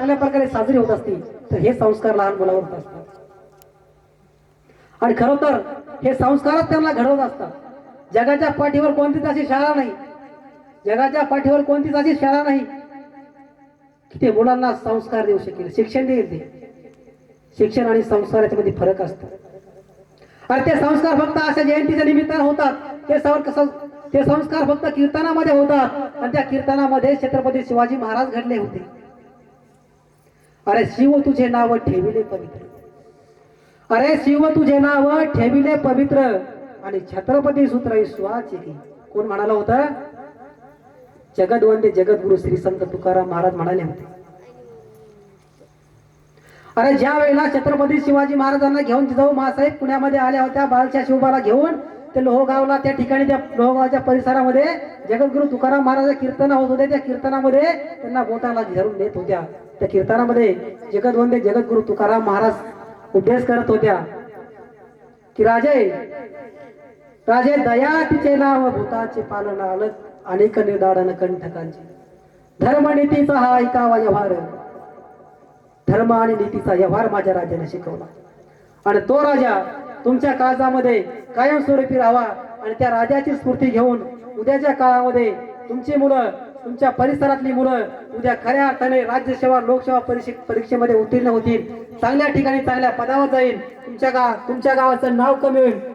चांगल्या प्रकारे साजरी होत असते तर हे संस्कार लहान मुलावर होत असतात. आणि खरं तर हे संस्कारच त्यांना घडवत असतात. जगाच्या पाठीवर कोणतीच अशी शाळा नाही, जगाच्या पाठीवर कोणतीच अशी शाळा नाही की ते मुलांना संस्कार देऊ शकेल, शिक्षण देईल. ते शिक्षण आणि संस्कार याच्यामध्ये फरक असतो. आणि ते संस्कार फक्त अशा जयंतीच्या निमित्तानं होतात. ते संस्कार फक्त कीर्तनामध्ये होतात. आणि त्या कीर्तनामध्ये छत्रपती शिवाजी महाराज घडले होते. अरे शिव तुझे नाव ठेविले पवित्र, अरे शिव तुझे नाव ठेविले पवित्र, आणि छत्रपती सूत्र विश्वाचे की. कोण म्हणाला होता? जगदवंदे जगद्गुरु श्री संत तुकाराम महाराज म्हणाले होते. अरे ज्या वेळेला छत्रपती शिवाजी महाराजांना घेऊन जिजाऊ मासाहेब पुण्यामध्ये आल्या होत्या बाळशा शिवबाला घेऊन, ते लोहगावला, त्या ठिकाणी त्या लोहगावच्या परिसरामध्ये जगद्गुरु तुकाराम महाराज कीर्तन होत होते. त्या कीर्तनामध्ये त्यांना बोटाला घेरून नेत होत्या. त्या कीर्तनामध्ये जगदवंदे जगद्गुरु तुकाराम महाराज उपदेश करत होत्या की राजे दया तिचे नाव भूताचे पालन आलं अनेक निर्दाडन कंठकांचे, धर्मनीतीचा हा ऐकावा व्यवहार, धर्म आणि नीतीचा व्यवहार माझ्या राजाने शिकवला. आणि तो राजा तुमच्या काळजामध्ये कायमस्वरूपी राहावा. आणि त्या राजाची स्फूर्ती घेऊन उद्याच्या काळामध्ये तुमची मुलं, तुमच्या परिसरातली मुलं उद्या खऱ्या अर्थाने राज्यसेवा लोकसेवा परीक्षेमध्ये उत्तीर्ण होतील, चांगल्या ठिकाणी चांगल्या पदावर जाईल, तुमच्या गावाचं नाव कमी होईल.